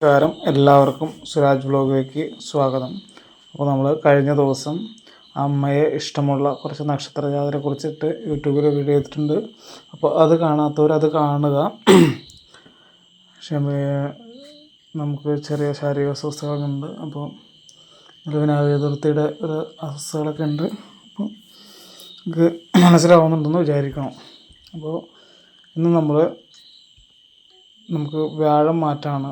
നമസ്കാരം, എല്ലാവർക്കും സുരാജ് വ്ലോഗിലേക്ക് സ്വാഗതം. അപ്പോൾ നമ്മൾ കഴിഞ്ഞ ദിവസം അമ്മയെ ഇഷ്ടമുള്ള കുറച്ച് നക്ഷത്രജാതരെ കുറിച്ചിട്ട് യൂട്യൂബിൽ വീഡിയോ ചെയ്തിട്ടുണ്ട്. അപ്പോൾ അത് കാണാത്തവരത് കാണുക. നമുക്ക് ചെറിയ ശാരീരിക അസ്വസ്ഥതകളൊക്കെ ഉണ്ട്. അപ്പോൾ വിനായക ചതുർത്ഥിയുടെ ഒരു അസ്വസ്ഥതകളൊക്കെ ഉണ്ട്. അപ്പോൾ നമുക്ക് മനസ്സിലാവുന്നുണ്ടെന്ന് വിചാരിക്കണം. അപ്പോൾ ഇന്ന് നമുക്ക് വ്യാഴം മാറ്റമാണ്.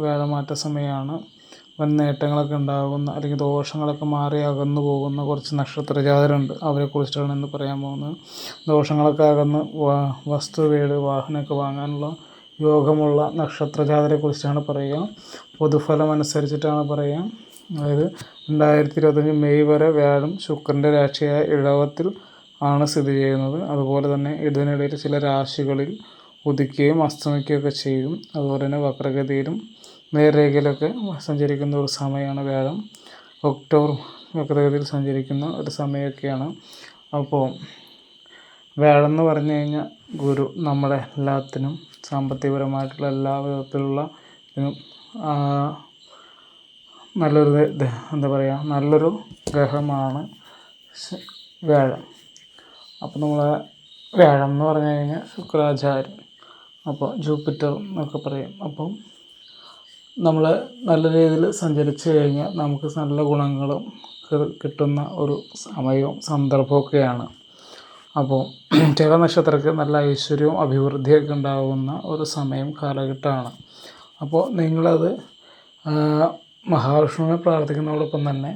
വ്യാഴമാറ്റ സമയമാണ്. വൻ നേട്ടങ്ങളൊക്കെ ഉണ്ടാകുന്ന അല്ലെങ്കിൽ ദോഷങ്ങളൊക്കെ മാറി അകന്നു പോകുന്ന കുറച്ച് നക്ഷത്രജാതരുണ്ട്. അവരെക്കുറിച്ചിട്ടാണ് ഇന്ന് പറയാൻ പോകുന്നത്. ദോഷങ്ങളൊക്കെ അകന്ന് വസ്തു, വീട്, വാഹനമൊക്കെ വാങ്ങാനുള്ള യോഗമുള്ള നക്ഷത്രജാതരെ കുറിച്ചാണ് പറയുക. പൊതുഫലം അനുസരിച്ചിട്ടാണ് പറയുക. അതായത് 2025 മെയ് വരെ വ്യാഴം ശുക്രൻ്റെ രാശിയായ ഇടവത്തിൽ ആണ് സ്ഥിതി ചെയ്യുന്നത്. അതുപോലെ തന്നെ ഇതിനിടയിൽ ചില രാശികളിൽ ഉദിക്കുകയും അസ്തമിക്കുകയൊക്കെ ചെയ്യും. അതുപോലെ തന്നെ വക്രഗതിയിലും നേർരേഖയിലൊക്കെ സഞ്ചരിക്കുന്ന ഒരു സമയമാണ് വ്യാഴം. ഒക്ടോബർ വക്രഗതിയിൽ സഞ്ചരിക്കുന്ന ഒരു സമയമൊക്കെയാണ്. അപ്പോൾ വ്യാഴം എന്ന് പറഞ്ഞു കഴിഞ്ഞാൽ ഗുരു നമ്മുടെ എല്ലാത്തിനും സാമ്പത്തികപരമായിട്ടുള്ള എല്ലാ വിധത്തിലുള്ള നല്ലൊരു ഗ്രഹമാണ് വ്യാഴം. അപ്പോൾ നമ്മളെ വ്യാഴം എന്ന് പറഞ്ഞു കഴിഞ്ഞാൽ ശുക്രാചാര്യൻ, അപ്പോൾ ജൂപ്പിറ്റർ എന്നൊക്കെ പറയും. അപ്പം നമ്മൾ നല്ല രീതിയിൽ സഞ്ചരിച്ചു കഴിഞ്ഞാൽ നമുക്ക് നല്ല ഗുണങ്ങളും കിട്ടുന്ന ഒരു സമയവും സന്ദർഭമൊക്കെയാണ്. അപ്പോൾ ചില നക്ഷത്രർക്ക് നല്ല ഐശ്വര്യവും അഭിവൃദ്ധിയൊക്കെ ഉണ്ടാകുന്ന ഒരു സമയം കാലഘട്ടമാണ്. അപ്പോൾ നിങ്ങളത് മഹാവിഷ്ണുവിനെ പ്രാർത്ഥിക്കുന്നതോടൊപ്പം തന്നെ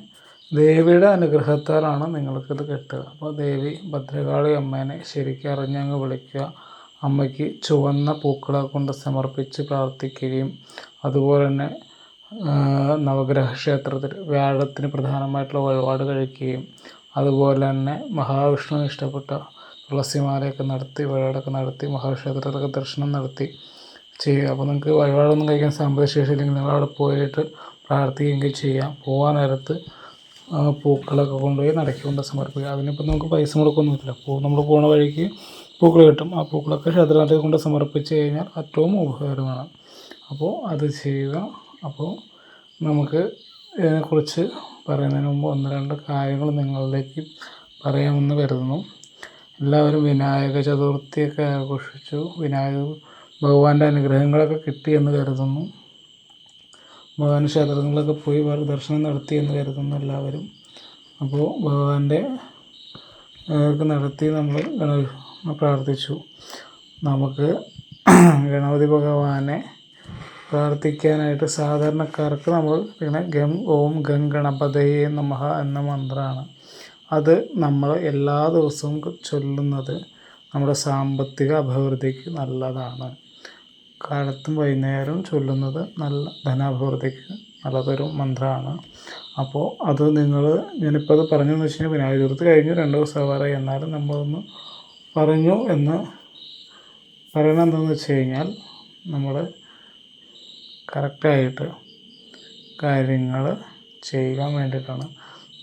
ദേവിയുടെ അനുഗ്രഹത്താലാണ് നിങ്ങൾക്കിത് കിട്ടുക. അപ്പോൾ ദേവി ഭദ്രകാളി അമ്മേനെ ശരിക്കും അറിഞ്ഞങ്ങ് വിളിക്കുക. അമ്മയ്ക്ക് ചുവന്ന പൂക്കളെ കൊണ്ട് സമർപ്പിച്ച് പ്രാർത്ഥിക്കുകയും അതുപോലെ തന്നെ നവഗ്രഹ ക്ഷേത്രത്തിൽ വ്യാഴത്തിന് പ്രധാനമായിട്ടുള്ള വഴിപാട് കഴിക്കുകയും അതുപോലെ തന്നെ മഹാവിഷ്ണുവിന് ഇഷ്ടപ്പെട്ട തുളസിമാലയൊക്കെ നടത്തി വഴിപാടൊക്കെ നടത്തി മഹാക്ഷേത്രത്തിലൊക്കെ ദർശനം നടത്തി ചെയ്യുക. അപ്പോൾ നിങ്ങൾക്ക് വഴിപാടൊന്നും കഴിക്കാൻ സാമ്പത്തിക ശേഷി ഇല്ലെങ്കിൽ നിങ്ങളവിടെ പോയിട്ട് പ്രാർത്ഥിക്കുകയും ചെയ്യാം. പോകാൻ നേരത്ത് പൂക്കളൊക്കെ കൊണ്ടുപോയി നടക്കി കൊണ്ട് സമർപ്പിക്കുക. അതിനിപ്പോൾ നമുക്ക് പൈസ മുടക്കൊന്നുമില്ല. നമ്മൾ പോണ വഴിക്ക് പൂക്കൾ കിട്ടും. ആ പൂക്കളൊക്കെ ക്ഷേത്രത്തിൽ കൊണ്ട് സമർപ്പിച്ച് കഴിഞ്ഞാൽ ഏറ്റവും ഉപകാരമാണ്. അപ്പോൾ അത് ചെയ്യുക. അപ്പോൾ നമുക്ക് ഇതിനെക്കുറിച്ച് പറയുന്നതിന് മുമ്പ് 1-2 കാര്യങ്ങൾ നിങ്ങളിലേക്ക് പറയാമെന്ന് കരുതുന്നു. എല്ലാവരും വിനായക ചതുർത്ഥിയൊക്കെ ആഘോഷിച്ചു. വിനായക ഭഗവാന്റെ അനുഗ്രഹങ്ങളൊക്കെ കിട്ടിയെന്ന് കരുതുന്നു. ഭഗവാൻ ക്ഷേത്രങ്ങളിലൊക്കെ പോയി ദർശനം നടത്തിയെന്ന് കരുതുന്നു എല്ലാവരും. അപ്പോൾ ഭഗവാന്റെ നടത്തി നമ്മൾ പ്രാർത്ഥിച്ചു. നമുക്ക് ഗണപതി ഭഗവാനെ പ്രാർത്ഥിക്കാനായിട്ട് സാധാരണക്കാർക്ക് നമ്മൾ പിന്നെ ഓം ഗം ഗണപതയേ നമഃ എന്ന മന്ത്രമാണ്. അത് നമ്മൾ എല്ലാ ദിവസവും ചൊല്ലുന്നത് നമ്മുടെ സാമ്പത്തിക അഭിവൃദ്ധിക്ക് നല്ലതാണ്. കാലത്തും വൈകുന്നേരവും ചൊല്ലുന്നത് നല്ല ധനാഭിവൃദ്ധിക്ക് നല്ലതൊരു മന്ത്രമാണ്. അപ്പോൾ അത് ഞാനിപ്പോൾ അത് പറഞ്ഞതെന്ന് വെച്ച് കഴിഞ്ഞാൽ വിനായക ചതുർത്ഥി കഴിഞ്ഞു 2 ദിവസം ആവാറായി. എന്നാലും നമ്മളൊന്ന് പറഞ്ഞു എന്ന് പറയണത് എന്താണെന്ന് വെച്ച് കഴിഞ്ഞാൽ നമ്മൾ കറക്റ്റായിട്ട് കാര്യങ്ങൾ ചെയ്യാൻ വേണ്ടിയിട്ടാണ്.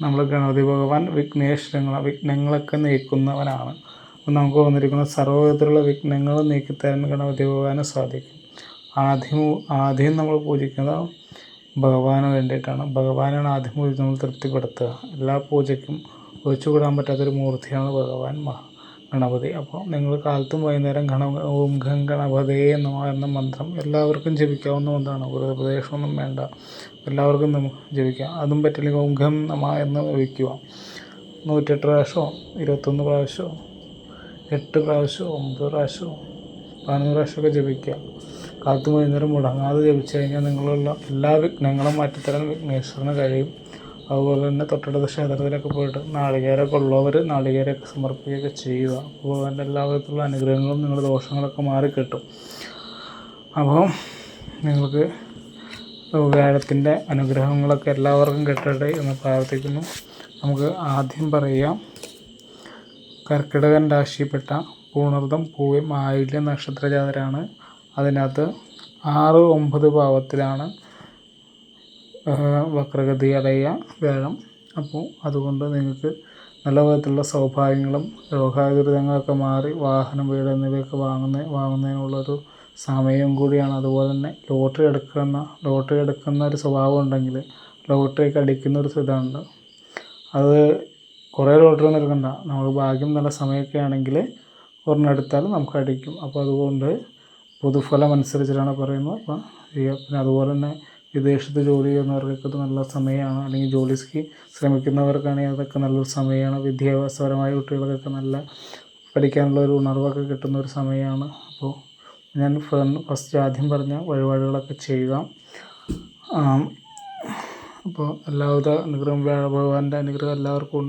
നമ്മൾ ഗണപതി ഭഗവാൻ വിഘ്നങ്ങളൊക്കെ നീക്കുന്നവനാണ്. അപ്പോൾ നമുക്ക് വന്നിരിക്കുന്ന സർവ്വവിധത്തിലുള്ള വിഘ്നങ്ങൾ നീക്കിത്തരാൻ ഗണപതി ഭഗവാന് സാധിക്കും. ആദ്യം നമ്മൾ പൂജിക്കുന്നത് ഭഗവാന് വേണ്ടിയിട്ടാണ്. ഭഗവാനാണ് ആദ്യം പൂജിച്ച് നമ്മൾ തൃപ്തിപ്പെടുത്തുക. എല്ലാ പൂജയ്ക്കും ഒഴിച്ചുകൂടാൻ പറ്റാത്തൊരു മൂർത്തിയാണ് ഭഗവാൻ ഗണപതി. അപ്പോൾ നിങ്ങൾ കാലത്തും വൈകുന്നേരം ഓം ഗം ഗണപതയേ നമഃ എന്ന മന്ത്രം എല്ലാവർക്കും ജപിക്കാവുന്ന ഒന്നാണ്. ഒരു ഉപദേശമൊന്നും വേണ്ട, എല്ലാവർക്കും ജപിക്കാം. അതും പറ്റില്ലെങ്കിൽ ഓം ഗം നമഃ എന്ന് ജപിക്കുക. 108 പ്രാവശ്യമോ 21 പ്രാവശ്യമോ 8 പ്രാവശ്യമോ 9 പ്രാവശ്യമോ 11 പ്രാവശ്യമൊക്കെ ജപിക്കുക. കാലത്തും വൈകുന്നേരം മുടങ്ങാതെ ജപിച്ചു കഴിഞ്ഞാൽ നിങ്ങളുള്ള എല്ലാ വിഘ്നങ്ങളും മാറ്റിത്തരാൻ വിഘ്നേശ്വരന് കഴിയും. അതുപോലെ തന്നെ തൊട്ടടുത്ത ക്ഷേത്രത്തിലൊക്കെ പോയിട്ട് നാളികേരമൊക്കെ ഉള്ളവർ നാളികേരമൊക്കെ സമർപ്പിക്കുകയൊക്കെ ചെയ്യുക. അപ്പോൾ അതിൻ്റെ എല്ലാ വിധത്തിലുള്ള അനുഗ്രഹങ്ങളും നിങ്ങളുടെ ദോഷങ്ങളൊക്കെ മാറിക്കിട്ടും. അപ്പോൾ നിങ്ങൾക്ക് വ്യാഴത്തിൻ്റെ അനുഗ്രഹങ്ങളൊക്കെ എല്ലാവർക്കും കിട്ടട്ടെ എന്ന് പ്രാർത്ഥിക്കുന്നു. നമുക്ക് ആദ്യം പറയാം. കർക്കിടകൻ രാശിയിൽപ്പെട്ട പൂണർതം, പൂയം, ആയില്യം നക്ഷത്രജാതരാണ്. അതിനകത്ത് 6-9 ഭാവത്തിലാണ് വക്രഗതി അടയ വ്യാഴം. അപ്പോൾ അതുകൊണ്ട് നിങ്ങൾക്ക് നല്ല വിധത്തിലുള്ള സൗഭാഗ്യങ്ങളും രോഗാതുരിതങ്ങളൊക്കെ മാറി വാഹനം, വീട് എന്നിവയൊക്കെ വാങ്ങുന്നതിനുള്ളൊരു സമയം കൂടിയാണ്. അതുപോലെ തന്നെ ലോട്ടറി എടുക്കുന്ന ഒരു സ്വഭാവം ഉണ്ടെങ്കിൽ ലോട്ടറിയൊക്കെ അടിക്കുന്ന ഒരു ഇതുണ്ട്. അത് കുറേ ലോട്ടറി ഒന്നും എടുക്കണ്ട, നമുക്ക് ഭാഗ്യം നല്ല സമയമൊക്കെ ആണെങ്കിൽ ഒരെണ്ണം എടുത്താൽ നമുക്ക് അടിക്കും. അപ്പോൾ അതുകൊണ്ട് പൊതുഫലം അനുസരിച്ചിട്ടാണ് പറയുന്നത്. അപ്പോൾ പിന്നെ അതുപോലെ തന്നെ വിദേശത്ത് ജോലി ചെയ്യുന്നവർക്കൊക്കെ ഇത് നല്ല സമയമാണ്, അല്ലെങ്കിൽ ജോലിക്ക് ശ്രമിക്കുന്നവർക്കാണെങ്കിൽ അതൊക്കെ നല്ലൊരു സമയമാണ്. വിദ്യാഭ്യാസപരമായ കുട്ടികൾക്കൊക്കെ നല്ല പഠിക്കാനുള്ള ഒരു ഉണർവൊക്കെ കിട്ടുന്ന ഒരു സമയമാണ്. അപ്പോൾ ഞാൻ ഫസ്റ്റ് ആദ്യം പറഞ്ഞ വഴിപാടുകളൊക്കെ ചെയ്യുക. അപ്പോൾ എല്ലാവിധ അനുഗ്രഹം, ഭഗവാന്റെ അനുഗ്രഹം എല്ലാവർക്കും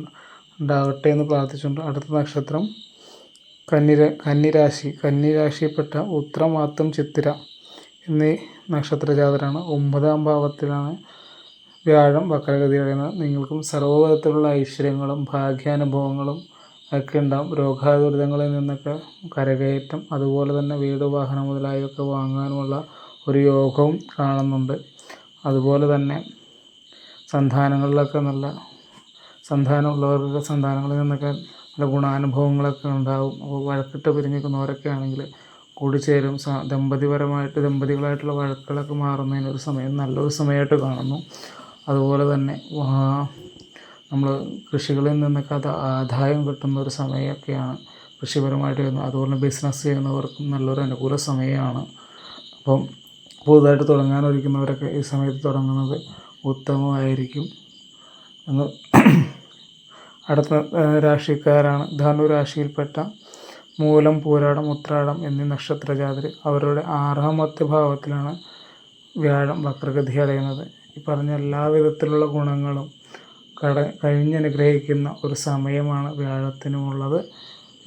ഉണ്ടാകട്ടെ എന്ന് പ്രാർത്ഥിച്ചുകൊണ്ട് അടുത്ത നക്ഷത്രം കന്നിരാശിയിൽപ്പെട്ട ഉത്രമാത്തം ചിത്തിര എന്നീ നക്ഷത്രജാതരാണ്. 9ാം ഭാവത്തിലാണ് വ്യാഴം വക്രഗതി അടയുന്നത്. നിങ്ങൾക്കും സർവ്വവിധത്തിലുള്ള ഐശ്വര്യങ്ങളും ഭാഗ്യാനുഭവങ്ങളും ഒക്കെ ഉണ്ടാകും. രോഗാതുരിതങ്ങളിൽ നിന്നൊക്കെ കരകയറ്റം, അതുപോലെ തന്നെ വീട് വാഹനം മുതലായവയൊക്കെ വാങ്ങാനുമുള്ള ഒരു യോഗവും കാണുന്നുണ്ട്. അതുപോലെ തന്നെ സന്താനങ്ങളിലൊക്കെ സന്താനമുള്ളവർക്ക് സന്താനങ്ങളിൽ നിന്നൊക്കെ നല്ല ഗുണാനുഭവങ്ങളൊക്കെ ഉണ്ടാകും. അപ്പോൾ വഴക്കിട്ട് പിരിഞ്ഞിരിക്കുന്നവരൊക്കെ ആണെങ്കിൽ കൂടിച്ചേരും. ദമ്പതികളായിട്ടുള്ള വഴക്കുകളൊക്കെ മാറുന്നതിനൊരു സമയം, നല്ലൊരു സമയമായിട്ട് കാണുന്നു. അതുപോലെ തന്നെ നമ്മൾ കൃഷികളിൽ നിന്നൊക്കെ ആദായം കിട്ടുന്ന ഒരു സമയമൊക്കെയാണ് കൃഷിപരമായിട്ട് വരുന്നത്. അതുപോലെ ബിസിനസ് ചെയ്യുന്നവർക്കും നല്ലൊരു അനുകൂല സമയമാണ്. അപ്പം പുതുതായിട്ട് തുടങ്ങാനൊരുക്കുന്നവരൊക്കെ ഈ സമയത്ത് തുടങ്ങുന്നത് ഉത്തമമായിരിക്കും എന്ന്. അടുത്ത രാശിക്കാരാണ് ധനുരാശിയിൽപ്പെട്ട മൂലം, പൂരാടം, ഉത്രാടം എന്നീ നക്ഷത്രജാതർ. അവരുടെ 6ാമത്തെ ഭാവത്തിലാണ് വ്യാഴം വക്രഗതി അടയുന്നത്. ഈ പറഞ്ഞ എല്ലാവിധത്തിലുള്ള ഗുണങ്ങളും കഴിഞ്ഞനുഗ്രഹിക്കുന്ന ഒരു സമയമാണ് വ്യാഴത്തിനുമുള്ളത്.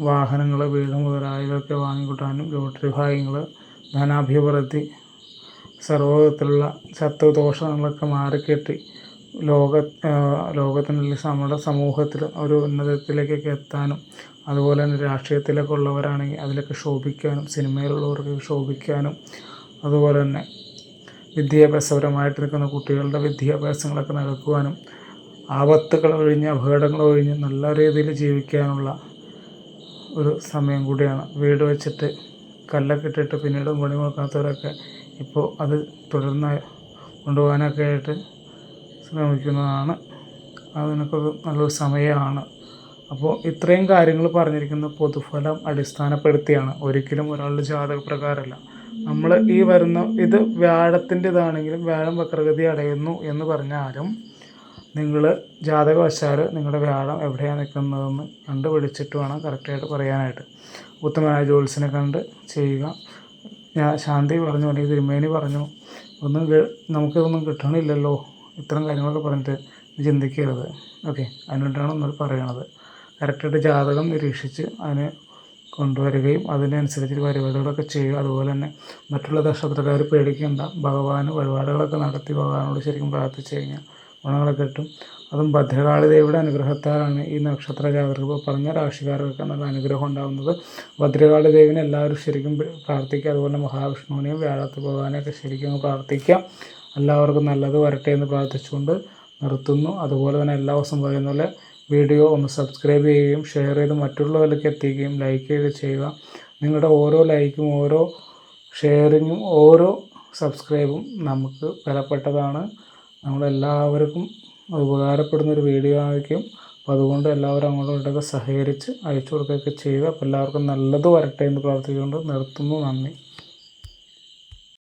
വാഹനങ്ങൾ, വീട് മുതലായവയൊക്കെ വാങ്ങിക്കൂട്ടാനും ലോട്ടറി ഭാഗ്യങ്ങൾ, ധനാഭിവൃദ്ധി, സർവ്വവിധത്തിലുള്ള ശത്രുദോഷങ്ങളൊക്കെ മാറിക്കെട്ടി ലോകത്തിനുള്ളിൽ നമ്മുടെ സമൂഹത്തിൽ ഒരു ഉന്നതത്തിലേക്കൊക്കെ എത്താനും, അതുപോലെ തന്നെ രാഷ്ട്രീയത്തിലൊക്കെ ഉള്ളവരാണെങ്കിൽ അതിലൊക്കെ ശോഭിക്കാനും, സിനിമയിലുള്ളവർക്ക് ശോഭിക്കാനും, അതുപോലെ തന്നെ വിദ്യാഭ്യാസപരമായിട്ട് നിൽക്കുന്ന കുട്ടികളുടെ വിദ്യാഭ്യാസങ്ങളൊക്കെ നടക്കുവാനും, ആപത്തുകൾ ഒഴിഞ്ഞ് അപകടങ്ങൾ ഒഴിഞ്ഞ് നല്ല രീതിയിൽ ജീവിക്കാനുള്ള ഒരു സമയം കൂടിയാണ്. വീട് വെച്ചിട്ട് കല്ലൊക്കെ ഇട്ടിട്ട് പിന്നീട് പണി നോക്കാത്തവരൊക്കെ ഇപ്പോൾ അത് തുടർന്ന് കൊണ്ടുപോകാനൊക്കെ ആയിട്ട് ശ്രമിക്കുന്നതാണ്. അതിനൊക്കെ നല്ലൊരു സമയമാണ്. അപ്പോൾ ഇത്രയും കാര്യങ്ങൾ പറഞ്ഞിരിക്കുന്ന പൊതുഫലം അടിസ്ഥാനപ്പെടുത്തിയാണ്, ഒരിക്കലും ഒരാളുടെ ജാതകപ്രകാരമല്ല. നമ്മൾ ഈ വരുന്ന ഇത് വ്യാഴത്തിൻ്റെതാണെങ്കിലും വ്യാഴം വക്രഗതി അടയുന്നു എന്ന് പറഞ്ഞാലും നിങ്ങൾ ജാതകവശാൽ നിങ്ങളുടെ വ്യാഴം എവിടെയാണ് നിൽക്കുന്നതെന്ന് കണ്ടുപിടിച്ചിട്ട് വേണം കറക്റ്റായിട്ട് പറയാനായിട്ട്. ഉത്തമനായ ജ്യോത്സ്യനെ കണ്ട് ചെയ്യുക. ഞാൻ ശാന്തി പറഞ്ഞു, അല്ലെങ്കിൽ തിരുമേനി പറഞ്ഞു, നമുക്കിതൊന്നും കിട്ടണില്ലല്ലോ, ഇത്തരം കാര്യങ്ങളൊക്കെ പറഞ്ഞിട്ട് ചിന്തിക്കരുത്. ഓക്കെ, അതിനുവേണ്ടിയാണ് ഒന്നത് പറയണത്. കറക്റ്റായിട്ട് ജാതകം നിരീക്ഷിച്ച് അതിനെ കൊണ്ടുവരികയും അതിനനുസരിച്ച് പരിപാടികളൊക്കെ ചെയ്യുക. അതുപോലെ തന്നെ മറ്റുള്ള നക്ഷത്രക്കാർ പേടിക്കേണ്ട, ഭഗവാന് വഴിപാടുകളൊക്കെ നടത്തി ഭഗവാനോട് ശരിക്കും പ്രാർത്ഥിച്ചു കഴിഞ്ഞാൽ ഗുണങ്ങളൊക്കെ കിട്ടും. അതും ഭദ്രകാളി ദേവിയുടെ അനുഗ്രഹത്താലാണ് ഈ നക്ഷത്ര ജാതകർക്ക് പറഞ്ഞ രാശിക്കാർക്കൊക്കെ നല്ല അനുഗ്രഹം ഉണ്ടാകുന്നത്. ഭദ്രകാളി ദേവിനെ എല്ലാവരും ശരിക്കും പ്രാർത്ഥിക്കുക. അതുപോലെ മഹാവിഷ്ണുവിനെയും വ്യാഴത്ത് ഭഗവാനെയൊക്കെ ശരിക്കും പ്രാർത്ഥിക്കുക. എല്ലാവർക്കും നല്ലത് വരട്ടെ എന്ന് പ്രാർത്ഥിച്ചുകൊണ്ട് നിർത്തുന്നു. അതുപോലെ തന്നെ എല്ലാ ദിവസവും പറയുന്ന പോലെ വീഡിയോ ഒന്ന് സബ്സ്ക്രൈബ് ചെയ്യുകയും ഷെയർ ചെയ്ത് മറ്റുള്ളവരിലേക്ക് എത്തിക്കുകയും ലൈക്ക് ചെയ്യുക. നിങ്ങളുടെ ഓരോ ലൈക്കും, ഓരോ ഷെയറിങ്ങും, ഓരോ സബ്സ്ക്രൈബും നമുക്ക് വിലപ്പെട്ടതാണ്. നമ്മളെല്ലാവർക്കും ഉപകാരപ്പെടുന്നൊരു വീഡിയോ ആയിരിക്കും. അപ്പോൾ അതുകൊണ്ട് എല്ലാവരും അങ്ങോട്ടും ഇങ്ങോട്ടൊക്കെ സഹകരിച്ച് അയച്ചു കൊടുക്കുകയൊക്കെ ചെയ്യുക. അപ്പോൾ എല്ലാവർക്കും നല്ലത് വരട്ടെ എന്ന് പ്രാർത്ഥിച്ചുകൊണ്ട് നിർത്തുന്നു. നന്ദി.